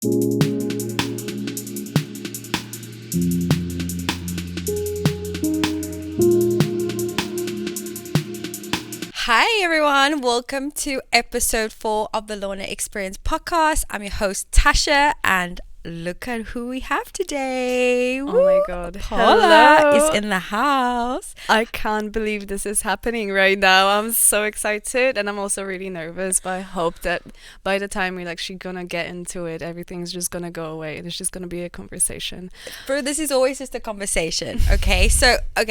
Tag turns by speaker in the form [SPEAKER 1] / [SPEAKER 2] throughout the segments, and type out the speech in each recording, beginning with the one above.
[SPEAKER 1] Hi everyone, welcome to episode 4 of the LORNA Experience Podcast. I'm your host Tasha, and look at who we have today.
[SPEAKER 2] Oh my god,
[SPEAKER 1] Paula
[SPEAKER 2] hello.
[SPEAKER 1] is in the house.
[SPEAKER 2] I can't believe this is happening right now. I'm so excited and I'm also really nervous, but I hope that by the time we're actually gonna get into it, everything's just gonna go away and it's just gonna be a conversation.
[SPEAKER 1] Bro, this is always just a conversation, okay? A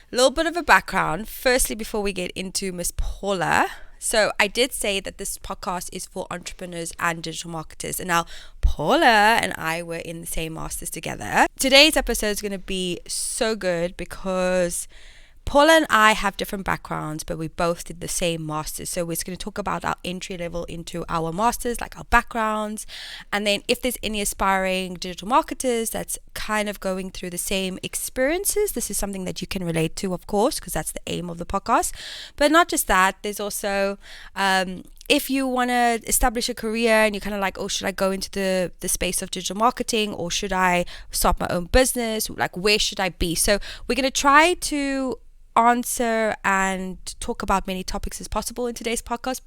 [SPEAKER 1] little bit of a background. Firstly, before we get into Miss Paula, so I did say that this podcast is for entrepreneurs and digital marketers. And now Paula and I were in the same masters together. Today's episode is going to be so good because Paula and I have different backgrounds, but we both did the same masters. So we're going to talk about our entry level into our masters, like our backgrounds. And then if there's any aspiring digital marketers that's kind of going through the same experiences, this is something that you can relate to, of course, because that's the aim of the podcast. But not just that, there's also if you want to establish a career and you're kind of like, oh, should I go into the space of digital marketing, or should I start my own business? Like, where should I be? So we're going to try to answer and talk about many topics as possible in today's podcast.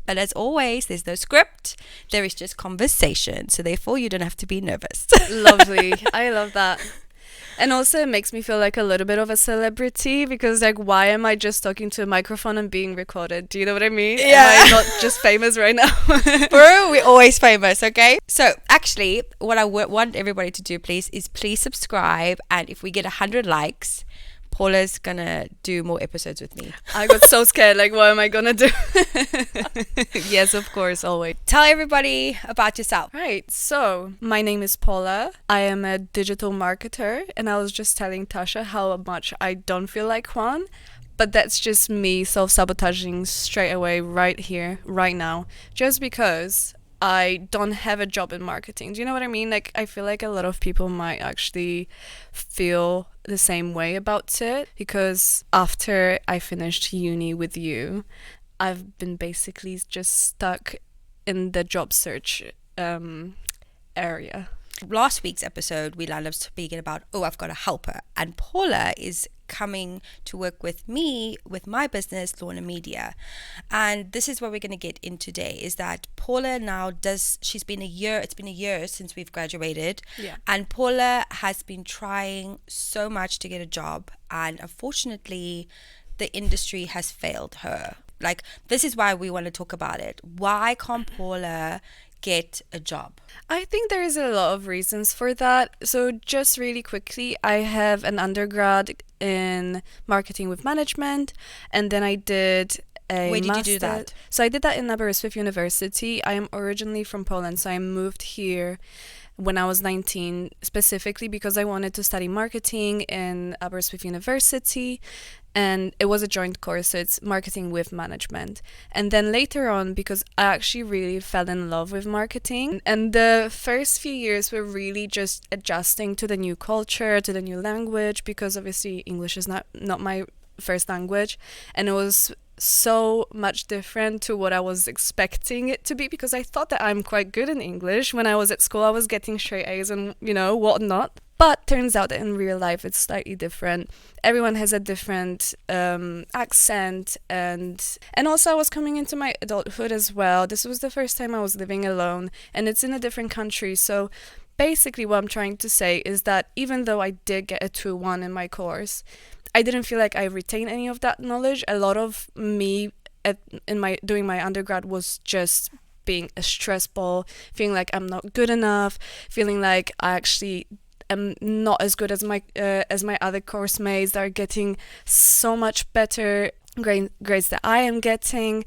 [SPEAKER 1] But as always, there's no script. There is just conversation. So therefore, you don't have to be nervous.
[SPEAKER 2] Lovely. I love that. And also it makes me feel like a little bit of a celebrity because like, why am I just talking to a microphone and being recorded? Do you know what I mean?
[SPEAKER 1] Yeah.
[SPEAKER 2] Am I not just famous right now?
[SPEAKER 1] Bro, we're always famous, okay? So actually, what I want everybody to do, please, is please subscribe. And if we get 100 likes, Paula's gonna do more episodes with me.
[SPEAKER 2] I got so scared, like what am I gonna do? Yes, of course, always.
[SPEAKER 1] Tell everybody about yourself.
[SPEAKER 2] Right, so my name is Paula. I am a digital marketer, and I was just telling Tasha how much I don't feel like one, but that's just me self-sabotaging straight away right here, right now, just because I don't have a job in marketing. Do you know what I mean? Like, I feel like a lot of people might actually feel the same way about it, because after I finished uni with you, I've been basically just stuck in the job search area.
[SPEAKER 1] Last week's episode, we landed up speaking about, I've got a helper. And Paula is coming to work with me with my business, LORNA Media. And this is what we're going to get in today, is that Paula it's been a year since we've graduated.
[SPEAKER 2] Yeah.
[SPEAKER 1] And Paula has been trying so much to get a job. And unfortunately, the industry has failed her. Like, this is why we want to talk about it. Why can't Paula get a job?
[SPEAKER 2] I think there is a lot of reasons for that. So just really quickly, I have an undergrad in marketing with management, and then I did a
[SPEAKER 1] Where did
[SPEAKER 2] master.
[SPEAKER 1] you do that?
[SPEAKER 2] So I did that in Aberystwyth University. I am originally from Poland, so I moved here when I was 19, specifically because I wanted to study marketing in Aberystwyth University. And it was a joint course, so it's marketing with management. And then later on, because I actually really fell in love with marketing, and the first few years were really just adjusting to the new culture, to the new language, because obviously English is not my first language, and it was so much different to what I was expecting it to be, because I thought that I'm quite good in English. When I was at school, I was getting straight A's and, whatnot. But turns out that in real life, it's slightly different. Everyone has a different accent. And also I was coming into my adulthood as well. This was the first time I was living alone, and it's in a different country. So basically what I'm trying to say is that even though I did get a 2-1 in my course, I didn't feel like I retained any of that knowledge. A lot of me doing my undergrad was just being a stress ball, feeling like I'm not good enough, feeling like I actually am not as good as my other course mates that are getting so much better grades that I am getting.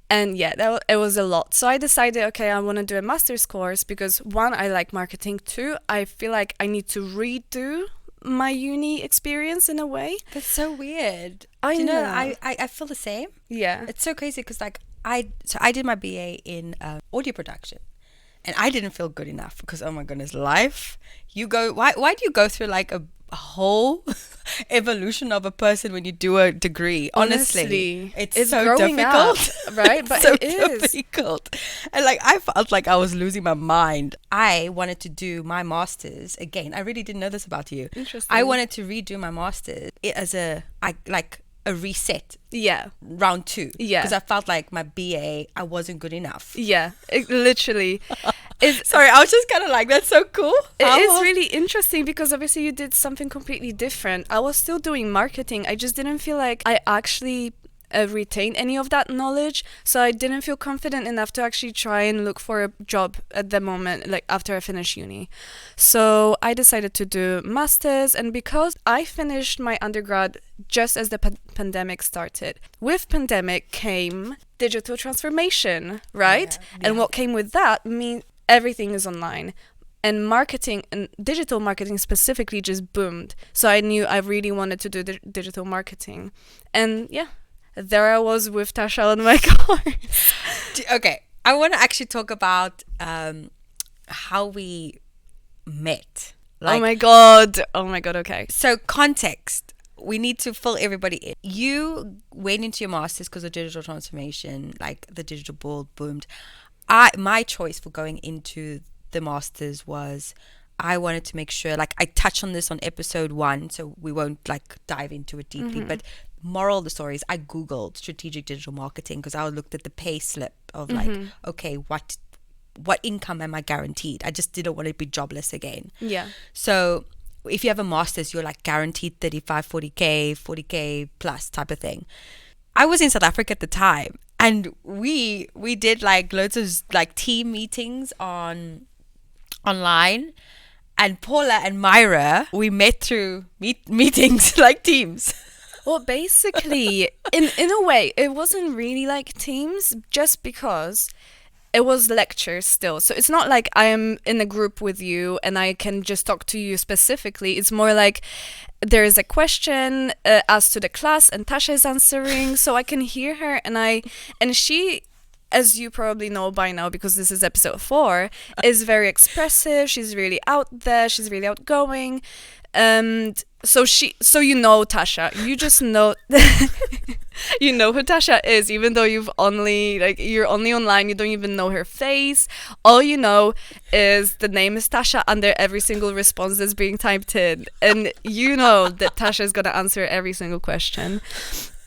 [SPEAKER 2] And yeah, it was a lot. So I decided, okay, I want to do a master's course because, one, I like marketing. Two, I feel like I need to redo my uni experience in a way.
[SPEAKER 1] That's so weird.
[SPEAKER 2] I know.
[SPEAKER 1] I feel the same.
[SPEAKER 2] Yeah.
[SPEAKER 1] It's so crazy because I did my BA in audio production, and I didn't feel good enough because, oh my goodness, life. Why do you go through like a a whole evolution of a person when you do a degree. Honestly, it's so
[SPEAKER 2] growing
[SPEAKER 1] difficult,
[SPEAKER 2] up, right? But
[SPEAKER 1] so
[SPEAKER 2] it is
[SPEAKER 1] difficult. And like I felt like I was losing my mind. I wanted to do my masters again. I really didn't know this about you.
[SPEAKER 2] Interesting.
[SPEAKER 1] I wanted to redo my masters as a reset.
[SPEAKER 2] Yeah.
[SPEAKER 1] Round 2.
[SPEAKER 2] Yeah.
[SPEAKER 1] Because I felt like my BA, I wasn't good enough.
[SPEAKER 2] Yeah. Literally.
[SPEAKER 1] Sorry, I was just kind of like, that's so cool.
[SPEAKER 2] It is really interesting because obviously you did something completely different. I was still doing marketing. I just didn't feel like I actually retained any of that knowledge. So I didn't feel confident enough to actually try and look for a job at the moment, like after I finished uni. So I decided to do masters. And because I finished my undergrad just as the pandemic started, with pandemic came digital transformation, right? Yeah. And what came with that means everything is online. And marketing and digital marketing specifically just boomed. So I knew I really wanted to do digital marketing. And yeah, there I was with Tasha on my car.
[SPEAKER 1] Okay, I want to actually talk about how we met.
[SPEAKER 2] Oh my god, okay.
[SPEAKER 1] So context, we need to fill everybody in. You went into your master's because of digital transformation, like the digital world boomed. My choice for going into the masters was I wanted to make sure, like I touched on this on episode 1, so we won't like dive into it deeply, but moral of the story is I googled strategic digital marketing because I looked at the pay slip of like, okay, what income am I guaranteed? I just didn't want to be jobless again.
[SPEAKER 2] Yeah.
[SPEAKER 1] So if you have a master's, you're like guaranteed 35, 40k plus type of thing. I was in South Africa at the time, and we did like loads of like team meetings online, and Paula and Myra, we met through meetings like Teams.
[SPEAKER 2] Well, basically, in a way, it wasn't really like Teams, just because it was lectures still. So it's not like I am in a group with you and I can just talk to you specifically. It's more like there is a question asked to the class and Tasha is answering, so I can hear her, and she, as you probably know by now because this is episode 4, is very expressive. She's really out there. She's really outgoing. So you know Tasha. You just know you know who Tasha is, even though you're only online. You don't even know her face. All you know is the name is Tasha under every single response that's being typed in, and you know that Tasha is gonna answer every single question,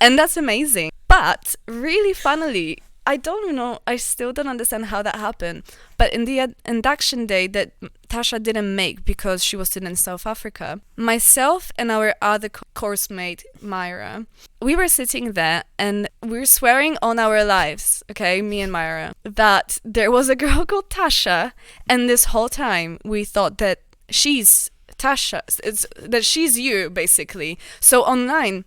[SPEAKER 2] and that's amazing. But really, funnily, I don't know. I still don't understand how that happened. But in the induction day that Tasha didn't make because she was still in South Africa, myself and our other course mate, Myra, we were sitting there and we were swearing on our lives, okay, me and Myra, that there was a girl called Tasha. And this whole time we thought that she's Tasha, that she's you, basically. So online,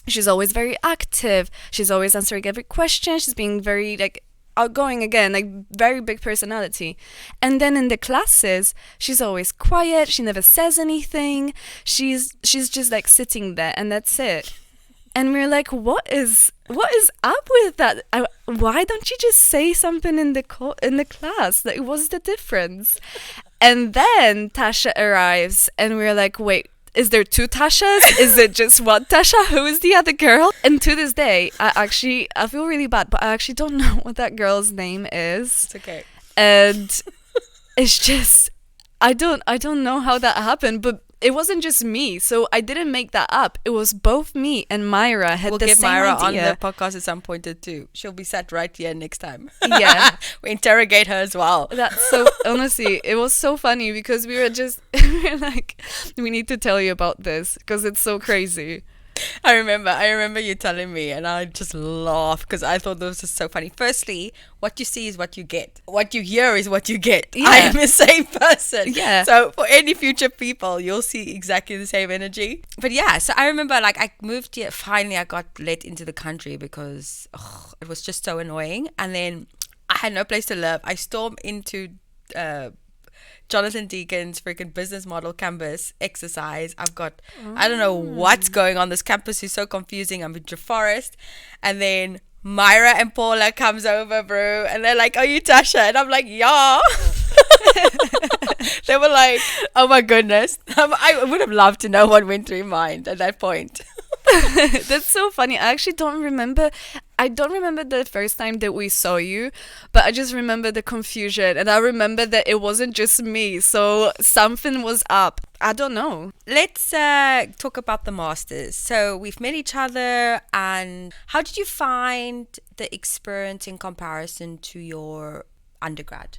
[SPEAKER 2] she's always very active. She's always answering every question. She's being very like outgoing again, like very big personality. And then in the classes, she's always quiet. She never says anything. She's just like sitting there, and that's it. And we're like, what is up with that? Why don't you just say something in the class? Like, what's the difference? And then Tasha arrives, and we're like, wait. Is there 2 Tashas? Is it just one Tasha? Who is the other girl? And to this day, I feel really bad, but I actually don't know what that girl's name is.
[SPEAKER 1] It's okay.
[SPEAKER 2] And it's just, I don't know how that happened, but it wasn't just me. So I didn't make that up. It was both me and Myra had the same idea. We'll get Myra
[SPEAKER 1] on the podcast at some point too. She'll be sat right here next time.
[SPEAKER 2] Yeah.
[SPEAKER 1] We interrogate her as well.
[SPEAKER 2] That's so, honestly, it was so funny because we were like, we need to tell you about this because it's so crazy.
[SPEAKER 1] I remember you telling me, and I just laughed because I thought this was so funny. Firstly, what you see is what you get. What you hear is what you get. Yeah. I am the same person.
[SPEAKER 2] Yeah.
[SPEAKER 1] So for any future people, you'll see exactly the same energy. But yeah, so I remember like I moved here. Finally, I got let into the country because it was just so annoying. And then I had no place to live. I stormed into Jonathan Deacon's freaking business model campus exercise. I've got, I don't know what's going on. This campus is so confusing. I'm in Forest, and then Myra and Paula comes over, bro, and they're like, "Are you Tasha?" And I'm like, "Yeah." They
[SPEAKER 2] They were like,
[SPEAKER 1] oh my goodness. I would have loved to know what went through your mind at that point.
[SPEAKER 2] that's so funny. I actually don't remember. I don't remember the first time that we saw you, but I just remember the confusion. And I remember that it wasn't just me. So something was up. I don't know.
[SPEAKER 1] Let's talk about the masters. So we've met each other, and how did you find the experience in comparison to your undergrad?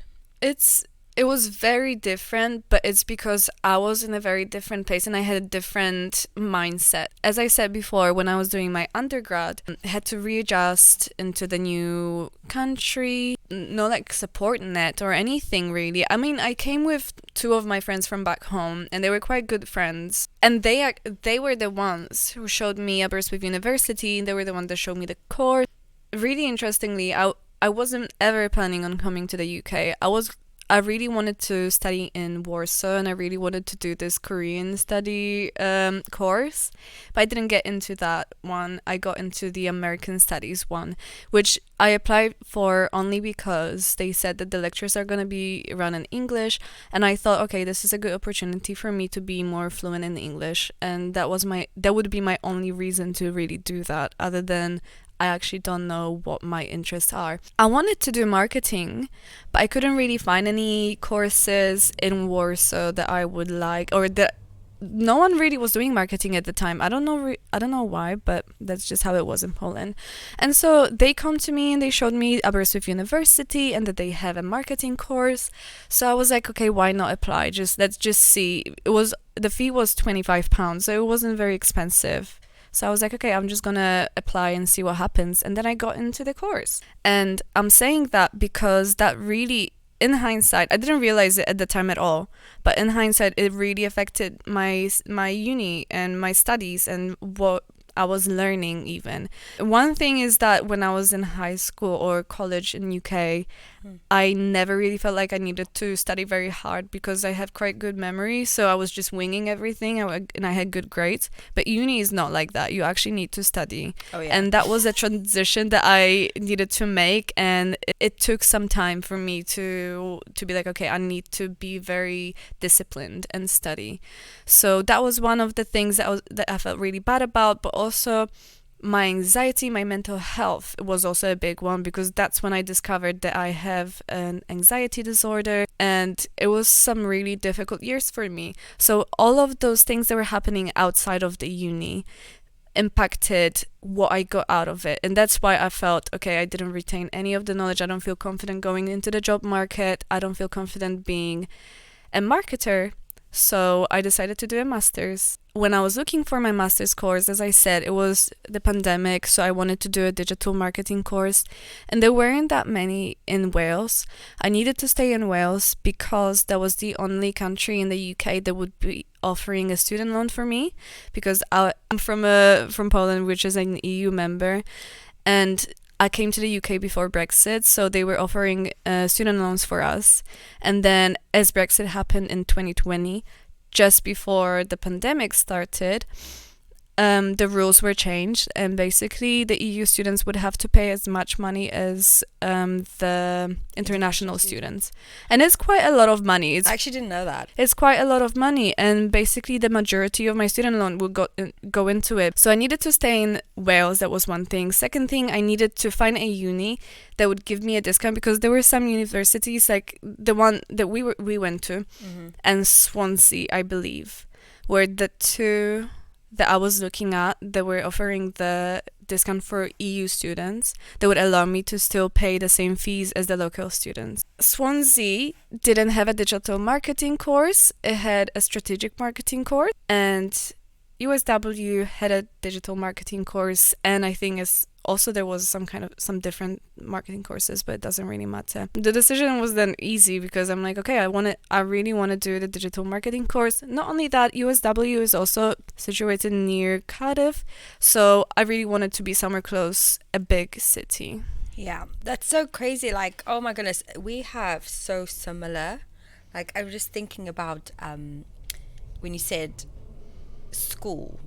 [SPEAKER 2] It was very different, but it's because I was in a very different place and I had a different mindset. As I said before, when I was doing my undergrad, I had to readjust into the new country, no like support net or anything really. I mean, I came with two of my friends from back home and they were quite good friends. And they were the ones who showed me Aberystwyth University, and they were the ones that showed me the course. Really interestingly, I wasn't ever planning on coming to the UK. I really wanted to study in Warsaw, and I really wanted to do this Korean study course, but I didn't get into that one. I got into the American Studies one, which I applied for only because they said that the lectures are going to be run in English, and I thought, okay, this is a good opportunity for me to be more fluent in English, and that would be my only reason to really do that, other than I actually don't know what my interests are. I wanted to do marketing, but I couldn't really find any courses in Warsaw that I would like, or that no one really was doing marketing at the time. I don't know why, but that's just how it was in Poland. And so they come to me and they showed me Aberystwyth University and that they have a marketing course. So I was like, okay, why not apply? Let's just see. The fee was £25, so it wasn't very expensive. So I was like, okay, I'm just going to apply and see what happens. And then I got into the course. And I'm saying that because that really, in hindsight, I didn't realize it at the time at all. But in hindsight, it really affected my uni and my studies and what I was learning even. One thing is that when I was in high school or college in UK, I never really felt like I needed to study very hard because I have quite good memory. So I was just winging everything and I had good grades. But uni is not like that. You actually need to study.
[SPEAKER 1] Oh, yeah.
[SPEAKER 2] And that was a transition that I needed to make. And it took some time for me to be like, okay, I need to be very disciplined and study. So that was one of the things that I felt really bad about. But also my anxiety, my mental health was also a big one, because that's when I discovered that I have an anxiety disorder, and it was some really difficult years for me. So all of those things that were happening outside of the uni impacted what I got out of it. And that's why I felt, okay, I didn't retain any of the knowledge. I don't feel confident going into the job market. I don't feel confident being a marketer. So I decided to do a master's. When I was looking for my master's course, as I said, it was the pandemic, so I wanted to do a digital marketing course. And there weren't that many in Wales. I needed to stay in Wales because that was the only country in the UK that would be offering a student loan for me, because I'm from Poland, which is an EU member. And I came to the UK before Brexit, so they were offering student loans for us. And then as Brexit happened in 2020, just before the pandemic started, the rules were changed, and basically the EU students would have to pay as much money as the international students. And it's quite a lot of money.
[SPEAKER 1] I actually didn't know that.
[SPEAKER 2] It's quite a lot of money, and basically the majority of my student loan would go into it. So I needed to stay in Wales. That was one thing. Second thing, I needed to find a uni that would give me a discount, because there were some universities, like the one that we went to, and Swansea, I believe, were the two that I was looking at that were offering the discount for EU students that would allow me to still pay the same fees as the local students. Swansea didn't have a digital marketing course. It had a strategic marketing course, and USW had a digital marketing course, and I think also there was some different marketing courses, but it doesn't really matter. The decision was then easy, because I'm like, okay, I really want to do the digital marketing course. Not only that, USW is also situated near Cardiff, so I really wanted to be somewhere close, a big city.
[SPEAKER 1] Yeah, that's so crazy. Like, oh my goodness, we have so similar. Like, I was just thinking about when you said school,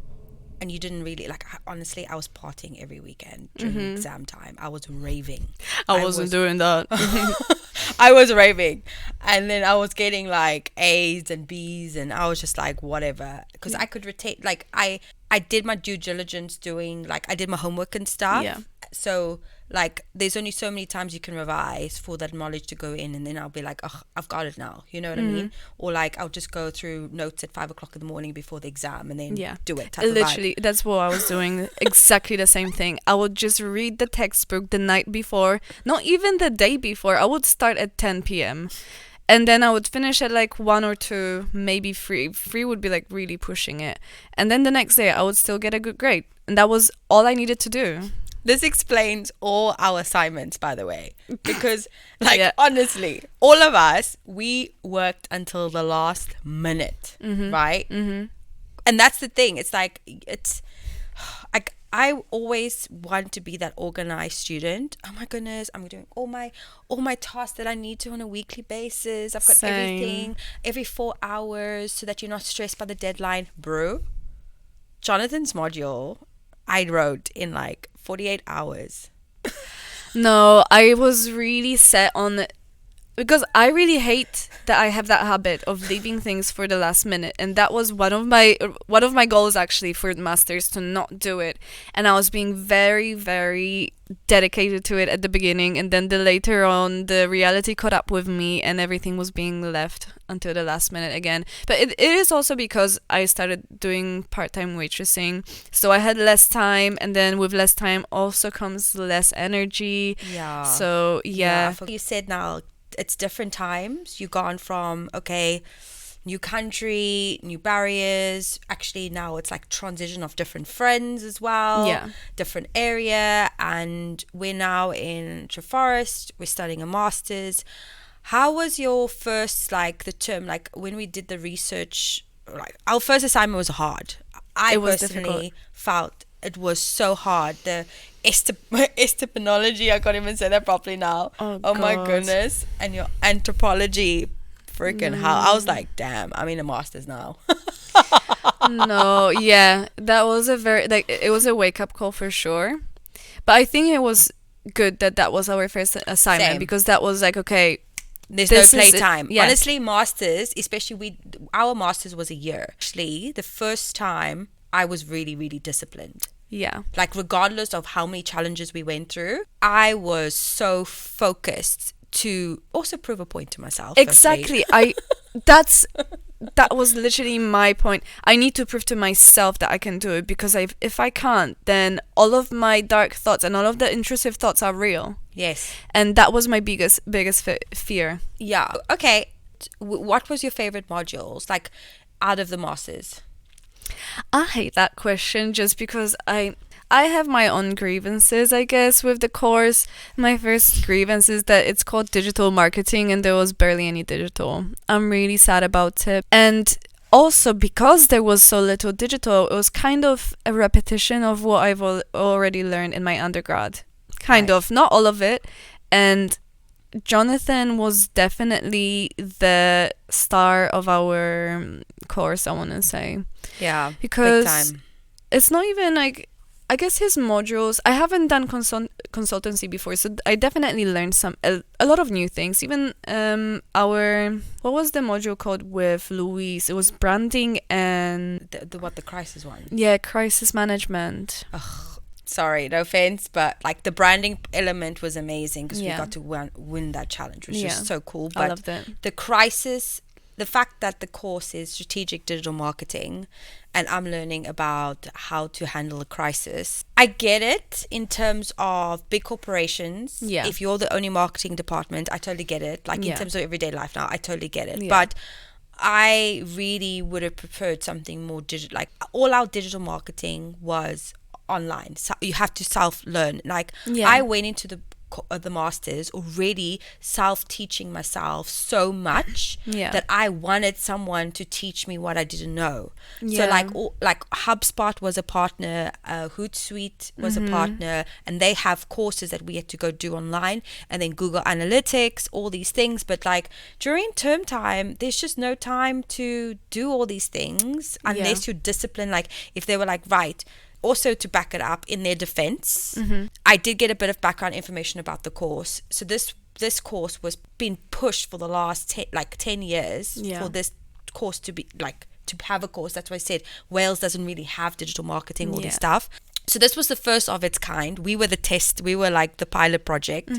[SPEAKER 1] and you didn't really, like, honestly, I was partying every weekend during exam time. I was raving.
[SPEAKER 2] I wasn't doing that.
[SPEAKER 1] I was raving, and then I was getting like A's and B's, and I was just like whatever, because I could retain, like I did my due diligence, doing like I did my homework and stuff.
[SPEAKER 2] Yeah.
[SPEAKER 1] So like there's only so many times you can revise for that knowledge to go in, and then I'll be like, oh, I've got it now, you know what I mean? Or like I'll just go through notes at 5 o'clock in the morning before the exam, and then do it type
[SPEAKER 2] Literally,
[SPEAKER 1] of vibe.
[SPEAKER 2] that's what I was doing. Exactly the same thing. I would just read the textbook the night before, not even the day before. I would start at 10 p.m. and then I would finish at like 1 or 2, maybe 3. 3 would be like really pushing it. And then the next day I would still get a good grade. And that was all I needed to do.
[SPEAKER 1] This explains all our assignments, by the way, because like honestly, all of us, we worked until the last minute, right? And that's the thing. It's like like I always want to be that organized student. Oh my goodness, I'm doing all my tasks that I need to on a weekly basis. I've got everything every 4 hours so that you're not stressed by the deadline, bro. Jonathan's module I wrote in like 48 hours.
[SPEAKER 2] No, I was really set on it because I really hate that I have that habit of leaving things for the last minute, and that was one of my goals actually for the masters, to not do it. And I was being very, very dedicated to it at the beginning, and then later on the reality caught up with me and everything was being left until the last minute again. But it is also because I started doing part-time waitressing, so I had less time, and then with less time also comes less energy. So
[SPEAKER 1] you said now it's different times. You've gone from new country, new barriers. Actually now it's like transition of different friends as well, different area, and we're now in Treforest. We're studying a master's. How was your first, like the term, like when we did the research, like our first assignment was hard. I personally felt it was so hard. The epistemology, I can't even say that properly now. Oh my goodness. And your anthropology, freaking hell. I was like, damn, I'm in a master's now.
[SPEAKER 2] No, that was it was a wake-up call for sure. But I think it was good that was our first assignment. Because that was like, okay,
[SPEAKER 1] there's no playtime. Honestly, masters, especially our masters was a year. Actually, the first time I was really, really disciplined.
[SPEAKER 2] Yeah. Like
[SPEAKER 1] regardless of how many challenges we went through, I was so focused to also prove a point to myself.
[SPEAKER 2] Exactly. That was literally my point. I need to prove to myself that I can do it, because if I can't, then all of my dark thoughts and all of the intrusive thoughts are real.
[SPEAKER 1] Yes.
[SPEAKER 2] And that was my biggest fear.
[SPEAKER 1] Yeah. Okay. What was your favorite modules, like out of the masters?
[SPEAKER 2] I hate that question just because I have my own grievances, I guess, with the course. My first grievance is that it's called digital marketing and there was barely any digital. I'm really sad about it. And also because there was so little digital, it was kind of a repetition of what I've already learned in my undergrad. Kind of, not all of it. And Jonathan was definitely the star of our course, I want to say.
[SPEAKER 1] Yeah,
[SPEAKER 2] because
[SPEAKER 1] big time.
[SPEAKER 2] It's not even like, I guess his modules, I haven't done consultancy before, so I definitely learned a lot of new things. Even what was the module called with Louise? It was branding and
[SPEAKER 1] the crisis one.
[SPEAKER 2] Yeah, crisis management.
[SPEAKER 1] Ugh, sorry, no offense, but like the branding element was amazing because we got to win that challenge, which was just so cool. But
[SPEAKER 2] I loved it.
[SPEAKER 1] The crisis, the fact that the course is strategic digital marketing and I'm learning about how to handle a crisis. I get it in terms of big corporations. Yeah. If you're the only marketing department, I totally get it. Like in terms of everyday life now, I totally get it. Yeah. But I really would have preferred something more digital. Like all our digital marketing was online. So you have to self-learn. Like I went into the masters already self-teaching myself so much that I wanted someone to teach me what I didn't know. So like HubSpot was a partner, Hootsuite was a partner, and they have courses that we had to go do online, and then Google Analytics, all these things. But like during term time, there's just no time to do all these things unless you're disciplined. Like if they were like, right, also to back it up in their defense, I did get a bit of background information about the course. So this this course was being pushed for the last 10 years for this course to be like, to have a course. That's why I said Wales doesn't really have digital marketing, all this stuff. So this was the first of its kind. We were the test. We were like the pilot project.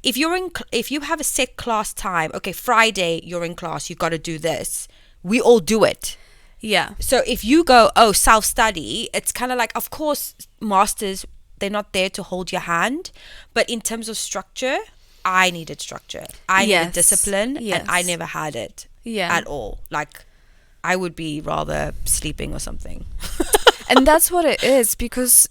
[SPEAKER 1] If you have a set class time, okay, Friday you're in class, you've got to do this. We all do it.
[SPEAKER 2] Yeah.
[SPEAKER 1] So if you go, self-study, it's kind of like, of course, masters, they're not there to hold your hand. But in terms of structure, I needed structure. I needed discipline, and I never had it at all. Like, I would be rather sleeping or something.
[SPEAKER 2] And that's what it is, because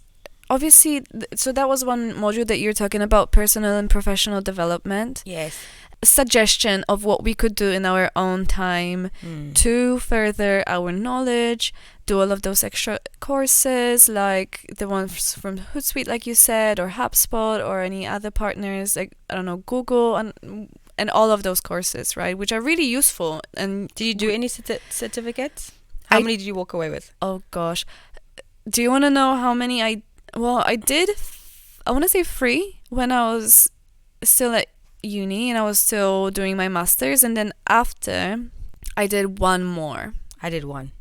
[SPEAKER 2] obviously, so that was one module that you're talking about, personal and professional development.
[SPEAKER 1] Yes.
[SPEAKER 2] Suggestion of what we could do in our own time to further our knowledge, do all of those extra courses, like the ones from Hootsuite, like you said, or HubSpot, or any other partners, like, I don't know, Google, and all of those courses, right, which are really useful. And
[SPEAKER 1] did you do any certificates? How many did you walk away with?
[SPEAKER 2] Oh gosh, do you want to know how many I did? I want to say 3 when I was still at uni and I was still doing my masters, and then after I did 1 more.
[SPEAKER 1] I did 1.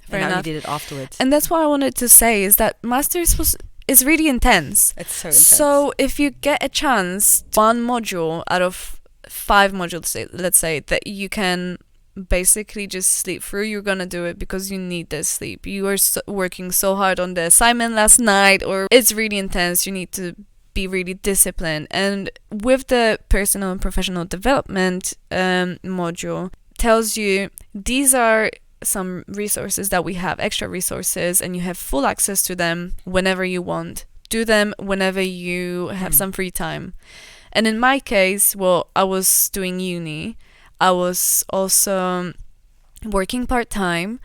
[SPEAKER 2] Fair
[SPEAKER 1] and
[SPEAKER 2] enough.
[SPEAKER 1] now you did it afterwards.
[SPEAKER 2] And that's what I wanted to say, is that masters is really intense.
[SPEAKER 1] It's so intense.
[SPEAKER 2] So if you get a chance, 1 module out of 5 modules, let's say, that you can basically just sleep through, you're gonna do it, because you need the sleep. You are working so hard on the assignment last night, or it's really intense, you need to be really disciplined. And with the personal and professional development module, tells you these are some resources that we have, extra resources, and you have full access to them whenever you want. Do them whenever you have some free time. And in my case, I was doing uni. I was also working part-time.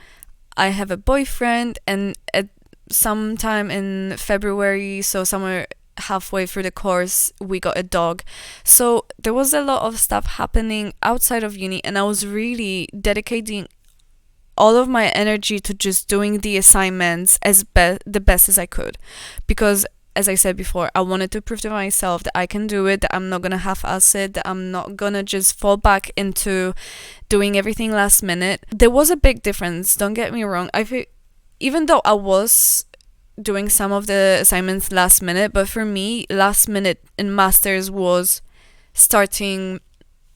[SPEAKER 2] I have a boyfriend, and at sometime in February, so somewhere halfway through the course, we got a dog. So there was a lot of stuff happening outside of uni, and I was really dedicating all of my energy to just doing the assignments as the best as I could, because, as I said before, I wanted to prove to myself that I can do it, that I'm not gonna half-ass it, that I'm not gonna just fall back into doing everything last minute. There was a big difference, don't get me wrong. I feel, even though I was doing some of the assignments last minute, but for me, last minute in masters was starting,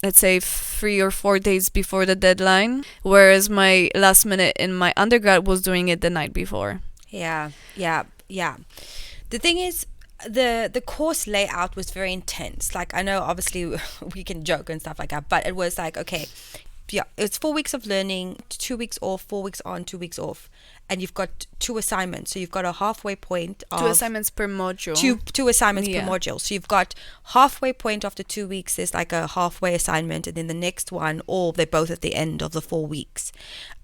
[SPEAKER 2] let's say, 3 or 4 days before the deadline, whereas my last minute in my undergrad was doing it the night before.
[SPEAKER 1] Yeah. The thing is, the course layout was very intense. Like, I know obviously we can joke and stuff like that, but it was like, okay, it's 4 weeks of learning, 2 weeks off, 4 weeks on, 2 weeks off, and you've got 2 assignments. So you've got a halfway point of
[SPEAKER 2] 2 assignments per module.
[SPEAKER 1] Two assignments per module. So you've got halfway point after 2 weeks. There's like a halfway assignment, and then the next one, or they're both at the end of the 4 weeks.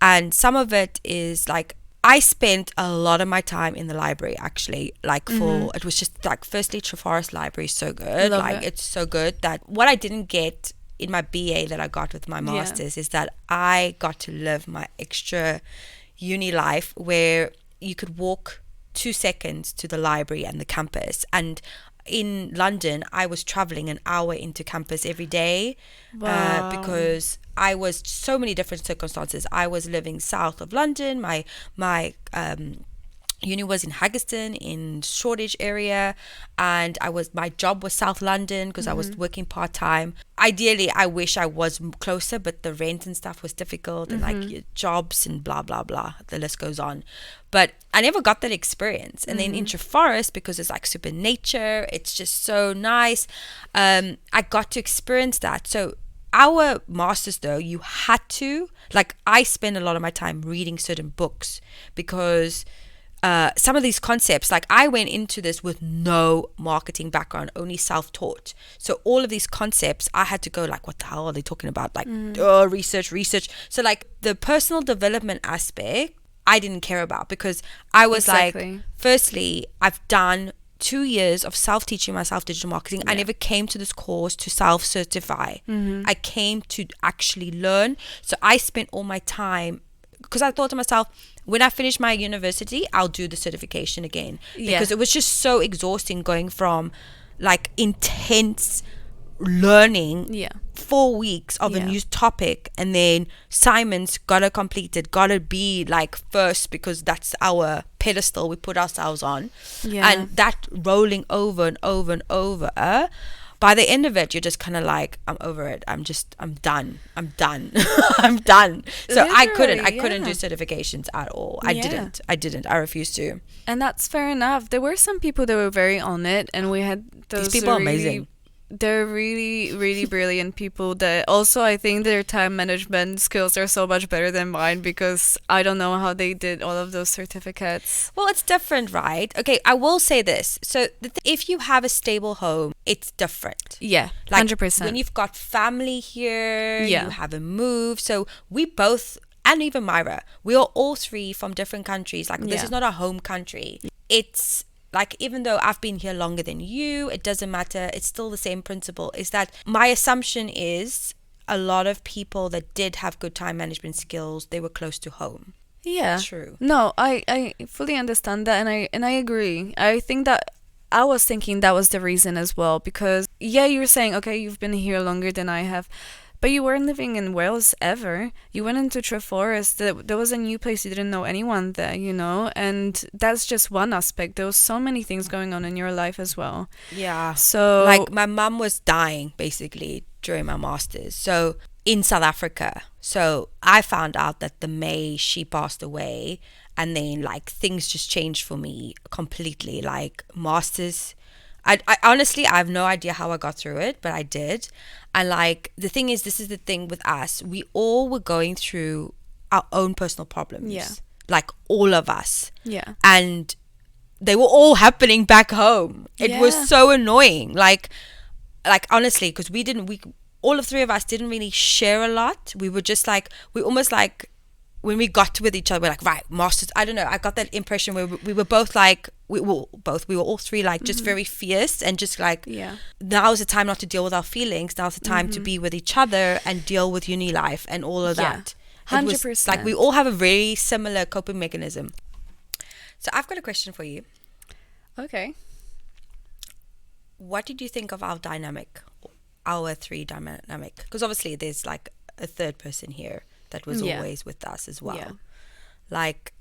[SPEAKER 1] And some of it is like, I spent a lot of my time in the library, actually. Like, it was just like, firstly, Treforest Library is so good. It's so good that what I didn't get in my BA that I got with my masters is that I got to live my extra uni life, where you could walk 2 seconds to the library and the campus. And in London, I was traveling an hour into campus every day.
[SPEAKER 2] Wow.
[SPEAKER 1] Because I was so many different circumstances. I was living south of London. My uni was in Haggerston, in Shoreditch area, and my job was South London, because I was working part-time. Ideally, I wish I was closer, but the rent and stuff was difficult, and like jobs and blah blah blah, the list goes on. But I never got that experience. And then in Treforest, because it's like super nature, it's just so nice, I got to experience that. So our masters, though, you had to, like, I spend a lot of my time reading certain books, because some of these concepts, like, I went into this with no marketing background, only self-taught. So all of these concepts, I had to go like, what the hell are they talking about? Like, research. So like the personal development aspect, I didn't care about, because I was like, firstly, I've done 2 years of self-teaching myself digital marketing. I never came to this course to self-certify. I came to actually learn. So I spent all my time, because I thought to myself, when I finish my university, I'll do the certification again, because it was just so exhausting going from like intense learning
[SPEAKER 2] Yeah.
[SPEAKER 1] 4 weeks of a
[SPEAKER 2] Yeah.
[SPEAKER 1] new topic, and then Simon's gotta complete it, gotta be like first because that's our pedestal we put ourselves on.
[SPEAKER 2] Yeah.
[SPEAKER 1] And that rolling over and over and over, by the end of it, you're just kind of like, I'm over it. I'm done. I'm done. I'm done. So I couldn't
[SPEAKER 2] Literally,
[SPEAKER 1] do
[SPEAKER 2] yeah.
[SPEAKER 1] certifications at all. I
[SPEAKER 2] Yeah.
[SPEAKER 1] didn't. I refused to.
[SPEAKER 2] And that's fair enough. There were some people that were very on it, and we had those
[SPEAKER 1] These people are
[SPEAKER 2] really,
[SPEAKER 1] amazing.
[SPEAKER 2] They're really, really brilliant people that also I think their time management skills are so much better than mine, because I don't know how they did all of those certificates.
[SPEAKER 1] Well, it's different, right? Okay, I will say this. So if you have a stable home, it's different.
[SPEAKER 2] Yeah,
[SPEAKER 1] Like
[SPEAKER 2] 100%.
[SPEAKER 1] when you've got family here,
[SPEAKER 2] Yeah.
[SPEAKER 1] you haven't moved. So we both, and even Myra, we are all three from different countries. Like this
[SPEAKER 2] Yeah.
[SPEAKER 1] is not our home country. It's like, even though I've been here longer than you, it doesn't matter. It's still the same principle. Is that my assumption is a lot of people that did have good time management skills, they were close to home.
[SPEAKER 2] Yeah.
[SPEAKER 1] True.
[SPEAKER 2] No, I fully understand that, and I agree. I think that I was thinking that was the reason as well, because yeah, you were saying, okay, you've been here longer than I have, but you weren't living in Wales ever. You went into Treforest. There was a new place. You didn't know anyone there, and that's just one aspect. There was so many things going on in your life as well.
[SPEAKER 1] Yeah.
[SPEAKER 2] So
[SPEAKER 1] Like my mum was dying basically during my master's. So in South Africa. So I found out that the May she passed away, and then like things just changed for me completely. Like masters, I honestly, I have no idea how I got through it, but I did. And like the thing is, this is the thing with us, we all were going through our own personal problems.
[SPEAKER 2] Yeah.
[SPEAKER 1] Like all of us.
[SPEAKER 2] yeah,
[SPEAKER 1] And they were all happening back home. It
[SPEAKER 2] Yeah.
[SPEAKER 1] was so annoying. Like honestly, because all of three of us didn't really share a lot. We were just like, we almost like, when we got with each other, we're like, right, masters. I don't know. I got that impression where we were both like, we were all three like just very fierce, and just like,
[SPEAKER 2] yeah,
[SPEAKER 1] now's the time not to deal with our feelings. Now's the time to be with each other and deal with uni life and all of
[SPEAKER 2] Yeah.
[SPEAKER 1] that. It was
[SPEAKER 2] 100%.
[SPEAKER 1] like we all have a very similar coping mechanism. So I've got a question for you.
[SPEAKER 2] okay.
[SPEAKER 1] What did you think of our three dynamic? Because obviously there's like a third person here that was
[SPEAKER 2] Yeah.
[SPEAKER 1] always with us as well.
[SPEAKER 2] Yeah.
[SPEAKER 1] Like,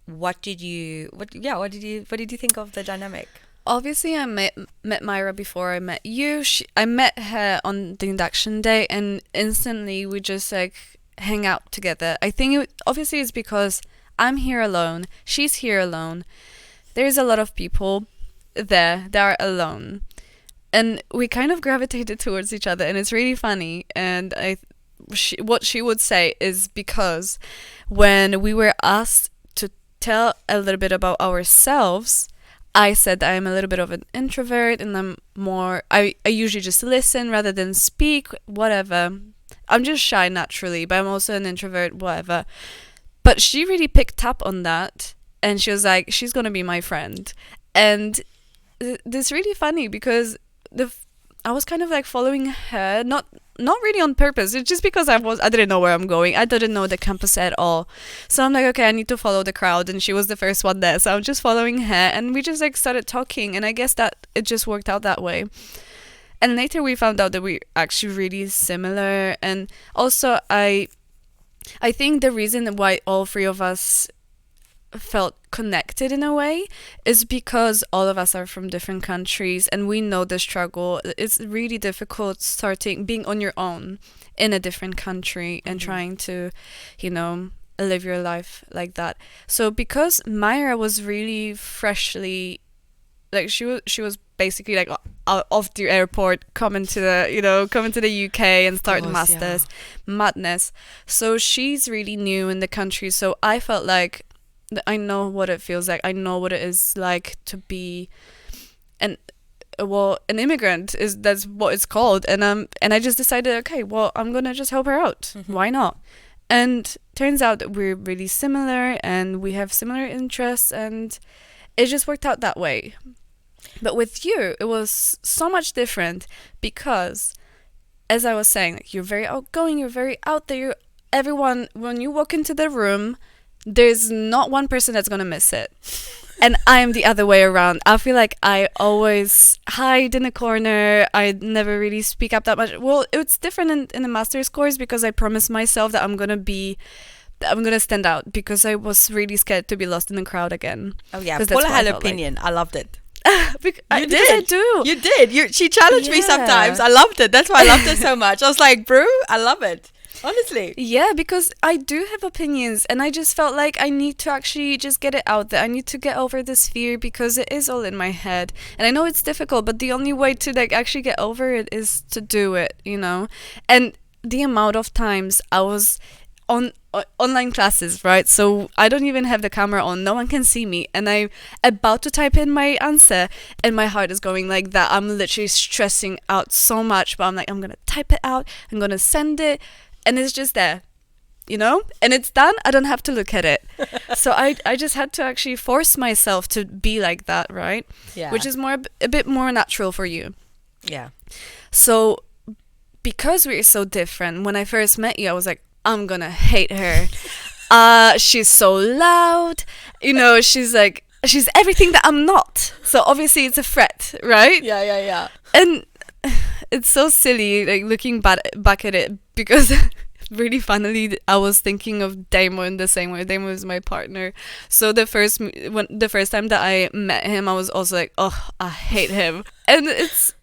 [SPEAKER 1] what did you think of the dynamic?
[SPEAKER 2] Obviously, I met Myra before I met you. I met her on the induction day, and instantly we just like hang out together. I think obviously it's because I'm here alone. She's here alone. There's a lot of people there that are alone, and we kind of gravitated towards each other, and it's really funny. And what she would say is because when we were asked to tell a little bit about ourselves, I said that I'm a little bit of an introvert, and I usually just listen rather than speak, whatever. I'm just shy naturally, but I'm also an introvert, whatever. But she really picked up on that, and she was like, she's going to be my friend. And this really funny because I was kind of like following her, not really on purpose. It's just because I didn't know where I'm going. I didn't know the campus at all. So I'm like, okay, I need to follow the crowd, and she was the first one there. So I'm just following her, and we just like started talking, and I guess that it just worked out that way. And later we found out that we're actually really similar. And also I think the reason why all three of us felt connected in a way is because all of us are from different countries, and we know the struggle. It's really difficult being on your own in a different country and trying to, live your life like that. So because Myra was really freshly, like she was basically like off the airport, coming to the UK and start masters, madness. So she's really new in the country. So I felt like I know what it feels like. I know what it is like to be an immigrant. That's what it's called. And I just decided, okay, well, I'm gonna just help her out. Why not? And turns out that we're really similar and we have similar interests, and it just worked out that way. But with you, it was so much different because, as I was saying, like, you're very outgoing, you're very out there. Everyone, when you walk into the room, there's not one person that's gonna miss it. And I'm the other way around. I feel like I always hide in a corner. I never really speak up that much. Well, it's different in the master's course because I promised myself that I'm gonna stand out because I was really scared to be lost in the crowd again.
[SPEAKER 1] Oh yeah, Paula had an opinion. I loved it.
[SPEAKER 2] Because I do.
[SPEAKER 1] You did. She challenged me sometimes. I loved it. That's why I loved it so much. I was like, bro, I love it. Honestly.
[SPEAKER 2] Yeah, because I do have opinions and I just felt like I need to actually just get it out there. I need to get over this fear because it is all in my head. And I know it's difficult, but the only way to like actually get over it is to do it, you know? And the amount of times I was on online classes, right? So I don't even have the camera on. No one can see me. And I'm about to type in my answer and my heart is going like that. I'm literally stressing out so much, but I'm like, I'm going to type it out. I'm going to send it. And it's just there, you know? And it's done. I don't have to look at it. So I just had to actually force myself to be like that, right?
[SPEAKER 1] Yeah.
[SPEAKER 2] Which is a bit more natural for you.
[SPEAKER 1] Yeah.
[SPEAKER 2] So because we're so different, when I first met you, I was like, I'm going to hate her. She's so loud. You know, she's everything that I'm not. So obviously it's a threat, right?
[SPEAKER 1] Yeah.
[SPEAKER 2] And it's so silly, like looking back at it, because really funnily I was thinking of Damo in the same way. Damo is my partner. So the first time that I met him, I was also like, oh, I hate him. And it's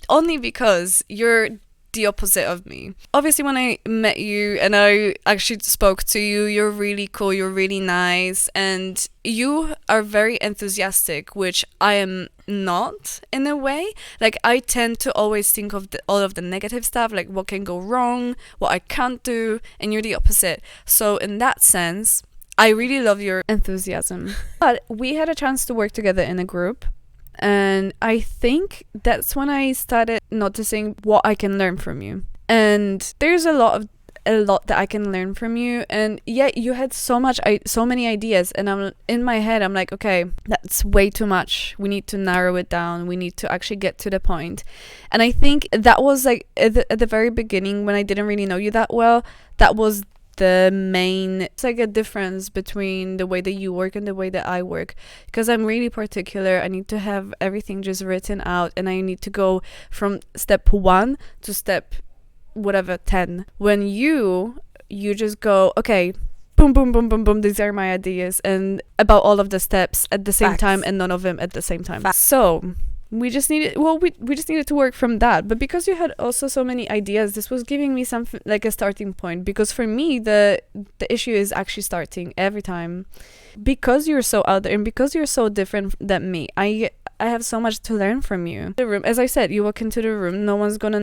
[SPEAKER 2] only because you're the opposite of me. Obviously, when I met you and I actually spoke to you, you're really cool, you're really nice, and you are very enthusiastic, which I am not in a way. Like, I tend to always think of all of the negative stuff, like what can go wrong, what I can't do, and you're the opposite. So in that sense, I really love your enthusiasm. But we had a chance to work together in a group. And I think that's when I started noticing what I can learn from you. And there's a lot that I can learn from you. And yet you had so many ideas. And I'm in my head, I'm like, okay, that's way too much. We need to narrow it down. We need to actually get to the point. And I think that was like at the very beginning when I didn't really know you that well. That was it's like a difference between the way that you work and the way that I work, because I'm really particular. I need to have everything just written out and I need to go from step 1 to step whatever 10. When you just go, okay, boom boom boom boom boom, these are my ideas, and about all of the steps at the same time and none of them at the same time. So we just needed to work from that. But because you had also so many ideas, this was giving me something like a starting point, because for me the issue is actually starting every time, because you're so out there and because you're so different than me. I have so much to learn from you. The room, as I said, you walk into the room,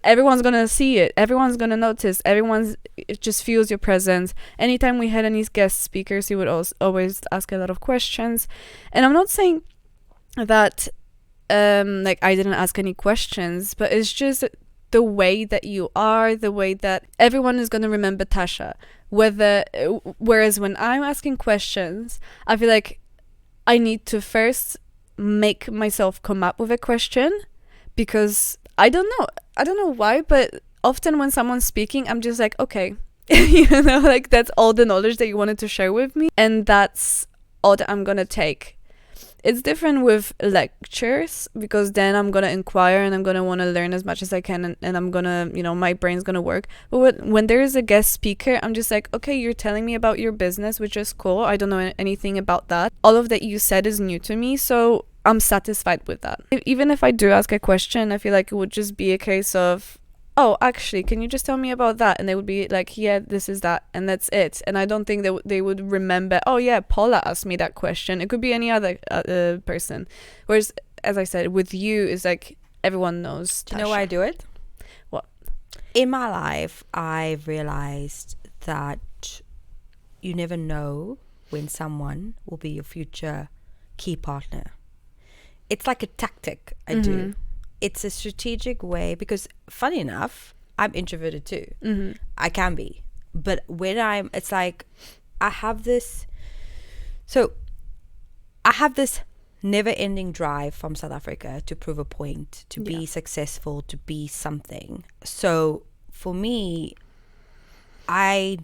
[SPEAKER 2] everyone's gonna see it, everyone's gonna notice, it just feels your presence. Anytime we had any guest speakers, you would always ask a lot of questions. And I'm not saying that like I didn't ask any questions, but it's just the way that you are, the way that everyone is going to remember Tasha. Whereas when I'm asking questions, I feel like I need to first make myself come up with a question, because I don't know why, but often when someone's speaking, I'm just like, okay, you know, like that's all the knowledge that you wanted to share with me, and that's all that I'm going to take. It's different with lectures, because then I'm going to inquire and I'm going to want to learn as much as I can, and I'm going to, you know, my brain's going to work. But when there is a guest speaker, I'm just like, okay, you're telling me about your business, which is cool. I don't know anything about that. All of that you said is new to me, so I'm satisfied with that. Even if I do ask a question, I feel like it would just be a case of, oh, actually, can you just tell me about that? And they would be like, yeah, this is that, and that's it. And I don't think they would remember, oh yeah, Paula asked me that question. It could be any other person. Whereas, as I said, with you, it's like everyone knows.
[SPEAKER 1] Do you know why I do it?
[SPEAKER 2] What?
[SPEAKER 1] In my life, I've realized that you never know when someone will be your future key partner. It's like a tactic I do. It's a strategic way, because funny enough, I'm introverted too. I can be. But when it's like, I have this never-ending drive from South Africa to prove a point, to be successful, to be something. So for me, I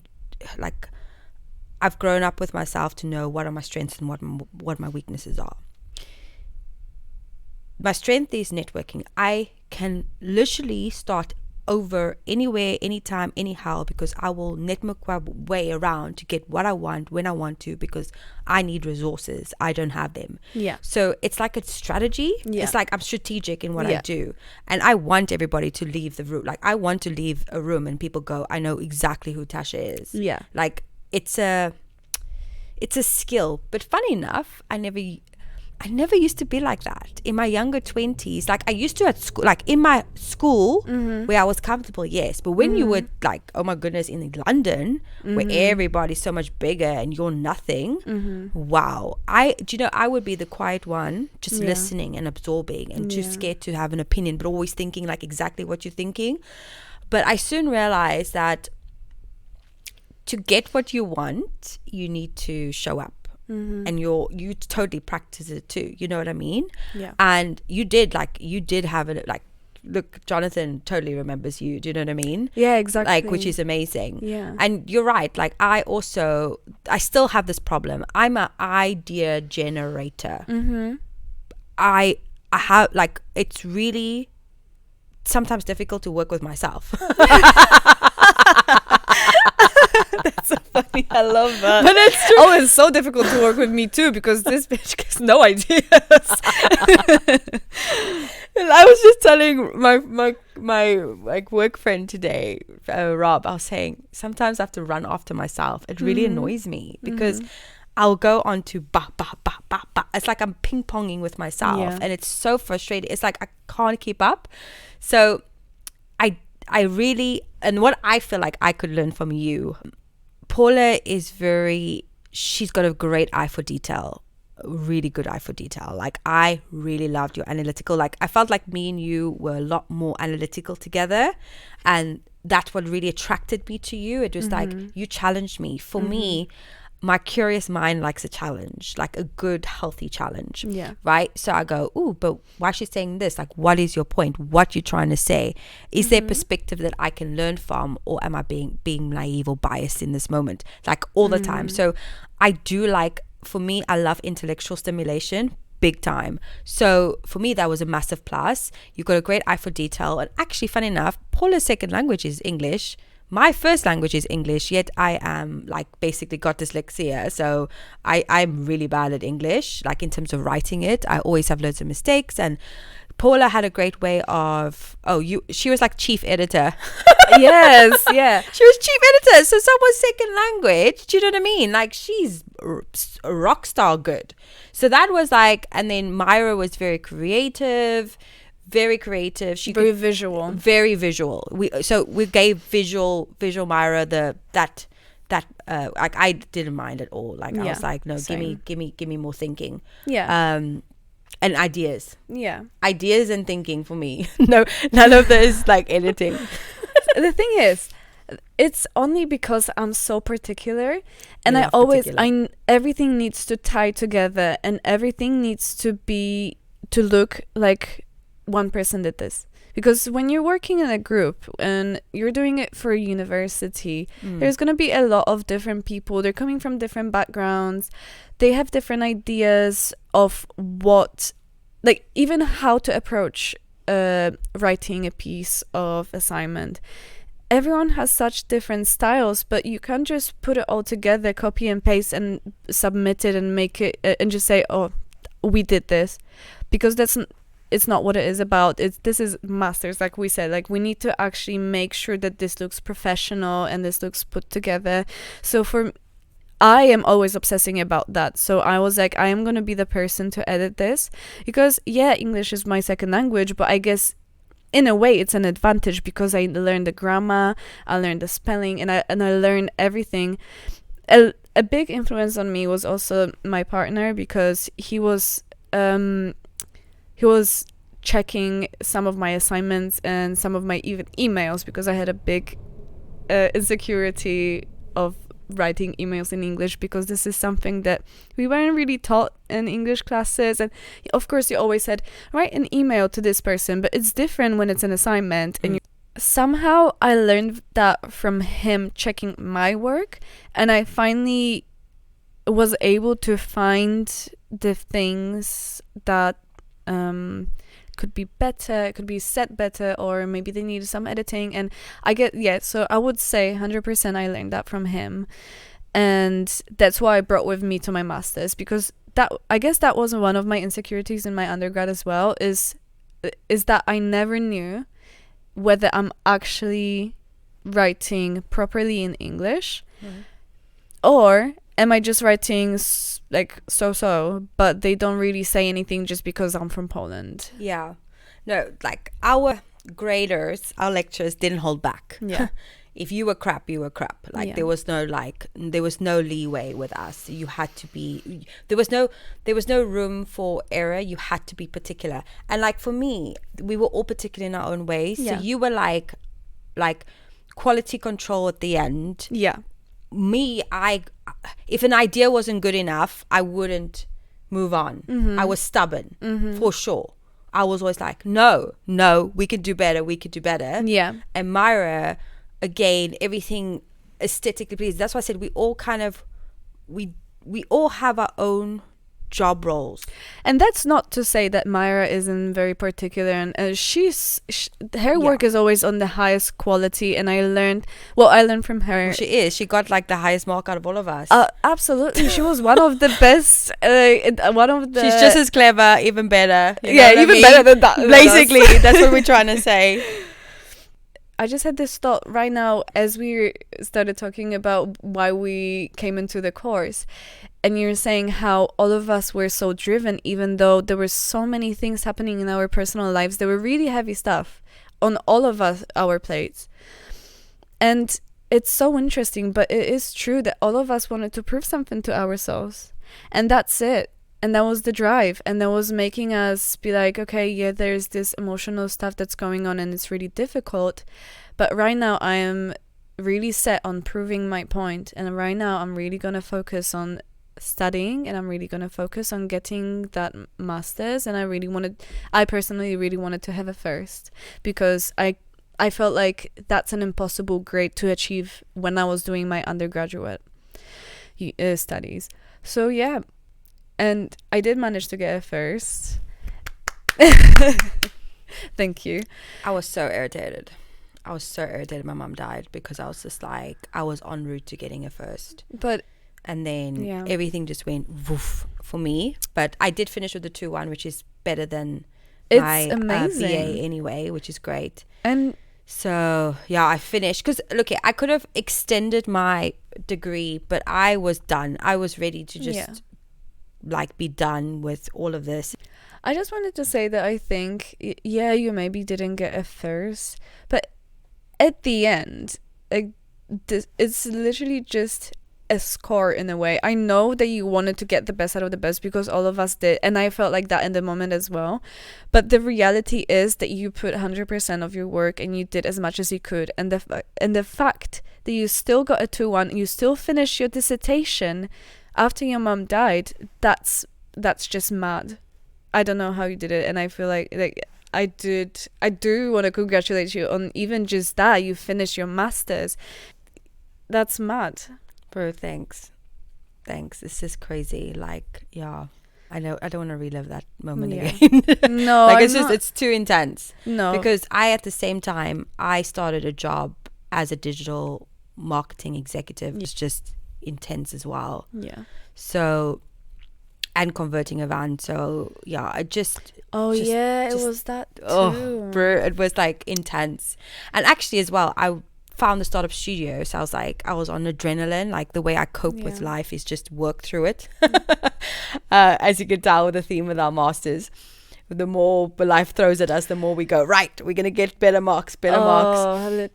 [SPEAKER 1] I've grown up with myself to know what are my strengths and what my weaknesses are. My strength is networking. I can literally start over anywhere, anytime, anyhow, because I will network my way around to get what I want when I want to, because I need resources. I don't have them.
[SPEAKER 2] Yeah.
[SPEAKER 1] So it's like a strategy.
[SPEAKER 2] Yeah.
[SPEAKER 1] It's like I'm strategic in what I do. And I want everybody to leave the room. Like I want to leave a room and people go, I know exactly who Tasha is.
[SPEAKER 2] Yeah.
[SPEAKER 1] Like it's a skill. But funny enough, I never used to be like that in my younger 20s. Like I used to at school, like in my school where I was comfortable, yes. But when you were like, oh my goodness, in London where everybody's so much bigger and you're nothing, wow. I would be the quiet one, just listening and absorbing and too scared to have an opinion, but always thinking like exactly what you're thinking. But I soon realized that to get what you want, you need to show up. And you totally practice it too, you know what I mean?
[SPEAKER 2] Yeah.
[SPEAKER 1] And you did have it, like, look, Jonathan totally remembers you, do you know what I mean?
[SPEAKER 2] Yeah, exactly.
[SPEAKER 1] Like, which is amazing.
[SPEAKER 2] Yeah.
[SPEAKER 1] And you're right, like I still have this problem. I'm an idea generator. I have, like, it's really sometimes difficult to work with myself.
[SPEAKER 2] That's so funny. I love that.
[SPEAKER 1] But it's true.
[SPEAKER 2] Oh, it's so difficult to work with me too, because this bitch has no ideas.
[SPEAKER 1] I was just telling my like work friend today, Rob, I was saying sometimes I have to run after myself. It really annoys me because I'll go on to ba ba ba ba ba. It's like I'm ping ponging with myself, and it's so frustrating. It's like I can't keep up. So I really, and what I feel like I could learn from you, Paula is she's got a great eye for detail, really good eye for detail. Like I really loved your analytical, like I felt like me and you were a lot more analytical together, and that's what really attracted me to you. It was like you challenged me. For me, my curious mind likes a challenge, like a good healthy challenge.
[SPEAKER 2] Yeah.
[SPEAKER 1] Right. So I go, ooh, but why is she saying this? Like, what is your point? What you trying to say? Is there perspective that I can learn from, or am I being naive or biased in this moment? Like all the time. So I do, like, for me, I love intellectual stimulation big time. So for me, that was a massive plus. You've got a great eye for detail. And actually, funny enough, Paula's second language is English. My first language is English, yet I am, like, basically got dyslexia. So I'm really bad at English, like in terms of writing it. I always have loads of mistakes. And Paula had a great way of, she was like chief editor.
[SPEAKER 2] Yes, yeah.
[SPEAKER 1] She was chief editor. So someone's second language, do you know what I mean? Like, she's a rock star good. So that was like, and then Myra was very creative. She
[SPEAKER 2] very visual.
[SPEAKER 1] Very visual. We gave visual Myra like I didn't mind at all. Like I was like, no,
[SPEAKER 2] same.
[SPEAKER 1] give me more thinking.
[SPEAKER 2] Yeah.
[SPEAKER 1] And ideas.
[SPEAKER 2] Yeah.
[SPEAKER 1] Ideas and thinking for me. No, none of those like editing.
[SPEAKER 2] The thing is, it's only because I'm so particular, and everything needs to tie together, and everything needs to look like one person did this. Because when you're working in a group and you're doing it for university, there's going to be a lot of different people. They're coming from different backgrounds. They have different ideas of what, like, even how to approach writing a piece of assignment. Everyone has such different styles, but you can't just put it all together, copy and paste and submit it and make it and just say, oh, we did this. Because it's not what it is about. This is masters, like we said. Like, we need to actually make sure that this looks professional and this looks put together. So I am always obsessing about that. So I was like, I am going to be the person to edit this, because English is my second language, but I guess in a way it's an advantage because I learned the grammar, I learned the spelling, and I learned everything. A big influence on me was also my partner, because he was checking some of my assignments and some of my even emails, because I had a big insecurity of writing emails in English, because this is something that we weren't really taught in English classes. And of course you always said, write an email to this person, but it's different when it's an assignment. And somehow I learned that from him checking my work, and I finally was able to find the things that could be better, could be set better, or maybe they needed some editing. And so I would say 100% I learned that from him. And that's why I brought with me to my master's, because I guess that was one of my insecurities in my undergrad as well, is that I never knew whether I'm actually writing properly in English, or am I just writing like so, but they don't really say anything just because I'm from Poland.
[SPEAKER 1] Yeah. No, like our graders, our lecturers didn't hold back.
[SPEAKER 2] Yeah.
[SPEAKER 1] If you were crap, you were crap. Like there was no leeway with us. You had to be, there was no room for error. You had to be particular. And like for me, we were all particular in our own ways.
[SPEAKER 2] Yeah.
[SPEAKER 1] So you were like quality control at the end.
[SPEAKER 2] Yeah.
[SPEAKER 1] Me, if an idea wasn't good enough, I wouldn't move on. I was stubborn, for sure. I was always like, no, we could do better.
[SPEAKER 2] Yeah.
[SPEAKER 1] And Myra, again, everything aesthetically pleasing. That's why I said we all kind of, we all have our own job roles.
[SPEAKER 2] And that's not to say that Myra isn't very particular, and her work is always on the highest quality, and I learned from her.
[SPEAKER 1] She got like the highest mark out of all of us.
[SPEAKER 2] Absolutely. She was one of the best,
[SPEAKER 1] she's just as clever, even better.
[SPEAKER 2] Even better than that.
[SPEAKER 1] Basically, that's what we're trying to say.
[SPEAKER 2] I just had this thought right now as we started talking about why we came into the course. And you're saying how all of us were so driven, even though there were so many things happening in our personal lives. There were really heavy stuff on all of our plates. And it's so interesting, but it is true that all of us wanted to prove something to ourselves. And that's it. And that was the drive. And that was making us be like, okay, yeah, there's this emotional stuff that's going on and it's really difficult. But right now I am really set on proving my point. And right now I'm really going to focus on studying, and I'm really going to focus on getting that master's. And I personally really wanted to have a first, because I felt like that's an impossible grade to achieve when I was doing my undergraduate studies. So yeah. And I did manage to get a first. Thank you.
[SPEAKER 1] I was so irritated. My mom died, because I was just like, I was en route to getting a first. And then everything just went woof for me. But I did finish with the 2-1, which is better than my BA anyway, which is great.
[SPEAKER 2] And
[SPEAKER 1] so, yeah, I finished. Because, look, I could have extended my degree, but I was done. I was ready to just... be done with all of this.
[SPEAKER 2] I just wanted to say that I think you maybe didn't get a first, but at the end, it's literally just a score in a way. I know that you wanted to get the best out of the best, because all of us did, and I felt like that in the moment as well. But the reality is that you put 100% of your work and you did as much as you could, and the fact that you still got a 2-1, you still finished your dissertation after your mom died, that's just mad. I don't know how you did it, and I feel like I do want to congratulate you on even just that. You finished your master's. That's mad.
[SPEAKER 1] Bro, thanks. This is crazy. Like, yeah, I know I don't want to relive that moment again.
[SPEAKER 2] No,
[SPEAKER 1] like it's too intense.
[SPEAKER 2] No,
[SPEAKER 1] because at the same time I started a job as a digital marketing executive. It's just intense as well.
[SPEAKER 2] Yeah.
[SPEAKER 1] So, and converting a van. So yeah, it
[SPEAKER 2] was that too.
[SPEAKER 1] Oh, bro, it was like intense. And actually as well, I found the startup studio, so I was on adrenaline. Like the way I cope with life is just work through it. As you can tell with the theme with our masters, the more life throws at us, the more we go, right, we're gonna get better marks.
[SPEAKER 2] Literally,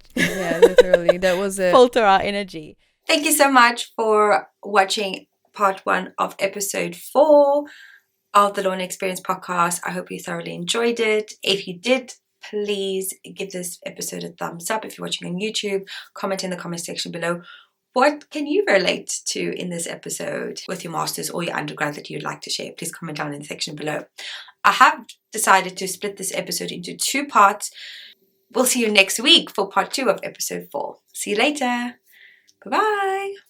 [SPEAKER 2] that was it.
[SPEAKER 1] Filter our energy. Thank you so much for watching part 1 of episode 4 of the LORNA Experience Podcast. I hope you thoroughly enjoyed it. If you did, please give this episode a thumbs up. If you're watching on YouTube, comment in the comment section below. What can you relate to in this episode with your master's or your undergrad that you'd like to share? Please comment down in the section below. I have decided to split this episode into 2 parts. we'll see you next week for part 2 of episode 4. See you later. Bye-bye.